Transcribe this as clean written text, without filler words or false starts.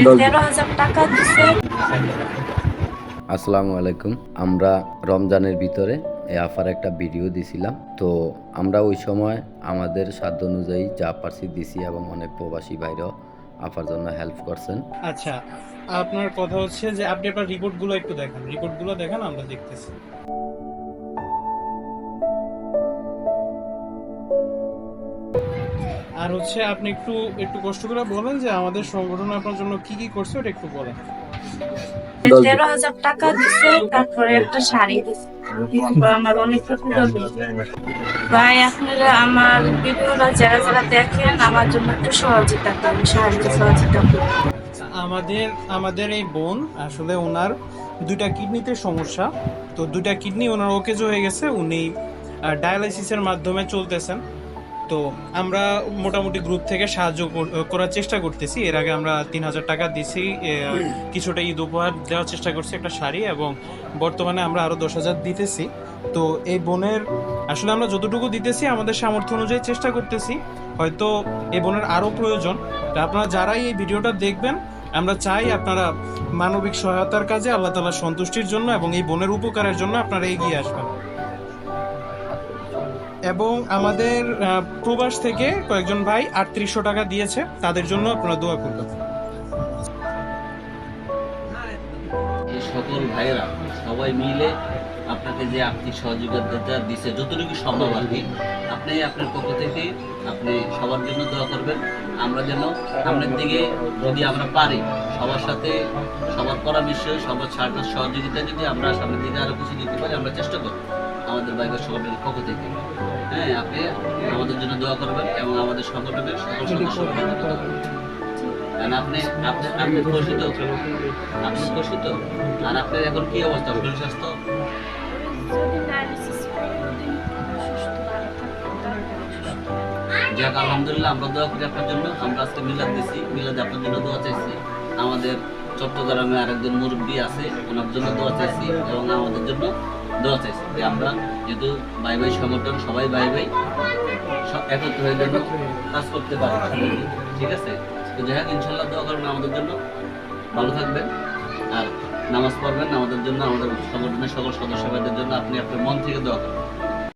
13,000 টাকা দিছে। আসসালামু আলাইকুম। আমরা রমজানের ভিতরে এই আফার একটা ভিডিও দিছিলাম। তো আমরা ওই সময় আমাদের সাধ্য অনুযায়ী যা পারছি দিছি এবং অনেক প্রবাসী ভাইরাও আফার জন্য হেল্প করছেন। আচ্ছা, আপনার কথা হচ্ছে যে আপনি আপনার রিপোর্টগুলো একটু দেখান। রিপোর্টগুলো দেখান, আমরা দেখতেছি। আর হচ্ছে আপনি একটু একটু কষ্ট করে বলেন যে আমাদের সংগঠন আপনার জন্য কি কি করছে ওটা একটু বলেন। 13,000 টাকা দিছে, তারপরে একটা শাড়ি দিছে। আমার অনেক ভাই, আপনারা আমার ভিডিওটা যারা যারা দেখেন আমার জন্য একটু সহযোগিতা করুন, সাহায্য সহযোগিতা করুন। আমাদের আমাদের এই বোন আসলে ওনার দুইটা কিডনিতে সমস্যা। তো দুইটা কিডনি ওনার ওকেজ হয়ে গেছে, উনি ডায়ালাইসিসের মাধ্যমে চলতেছেন। তো আমরা মোটামুটি গ্রুপ থেকে সাহায্য করার চেষ্টা করতেছি। এর আগে আমরা 3,000 টাকা দিছি, কিছুটা ঈদ উপহার দেওয়ার চেষ্টা করছি, একটা শাড়ি, এবং বর্তমানে আমরা আরো 10,000 দিতেছি। তো এই বোনের আসলে আমরা যতটুকু দিতেছি আমাদের সামর্থ্য অনুযায়ী চেষ্টা করতেছি। হয়তো এই বোনের আরো প্রয়োজন। তো আপনারা যারাই এই ভিডিওটা দেখবেন, আমরা চাই আপনারা মানবিক সহায়তার কাজে আল্লাহ তাআলার সন্তুষ্টির জন্য এবং এই বোনের উপকারের জন্য আপনারা এগিয়ে আসবেন। এবং আমাদের প্রবাস থেকে কয়েকজন ভাই 3800 টাকা দিয়েছে, তাদের জন্য আপনারা দোয়া করবেন। এই সকল ভাইয়েরা সবাই মিলে আপনাকে যে আর্থিক সহযোগিতা দিচ্ছে যতটুকু সম্ভব আর কি, আপনি আপনার পক্ষ থেকে আপনি সবার জন্য দোয়া করবেন। আমরা যেন সামনের দিকে যদি আমরা পারি সবার সাথে সবার পরামর্শে সবার সাহায্য সহযোগিতা যদি আমরা সামনের দিকে আরো কিছু দিতে পারি আমরা চেষ্টা করব আমাদের বাইকের সংগঠনের পক্ষ থেকে। হ্যাঁ, আপনি আমাদের জন্য দোয়া করবেন এবং আমাদের সংগঠনের সকল সদস্যদের জন্য দোয়া করবেন। কারণ আপনি আপনি আপনি প্রসিত আপনি প্রসিত আর আপনার এখন কি অবস্থা শরীর স্বাস্থ্য? যাক, আলহামদুলিল্লাহ, আমরা দোয়া করি আপনার জন্য। আমরা আজকে মিলাদ দিছি, মিলাদে আপনার জন্য দোয়া চাইছি। আমাদের চট্টগ্রামে আরেকজন মুরব্বী আছে, ওনার জন্য দোয়া চাইছি এবং আমাদের জন্য দোয়া চাইছি যে আমরা যেহেতু ভাই ভাই সংগঠন সবাই ভাই ভাই একত্র হয়ে যেন কাজ করতে পারি। ঠিক আছে? তো যাই হোক, ইনশাল্লাহ দোয়া করবেন আমাদের জন্য, ভালো থাকবেন আর নামাজ পড়বেন আমাদের জন্য, আমাদের সংগঠনের সকল সদস্যদের জন্য। আপনি আপনার মন থেকে দোয়া করবেন।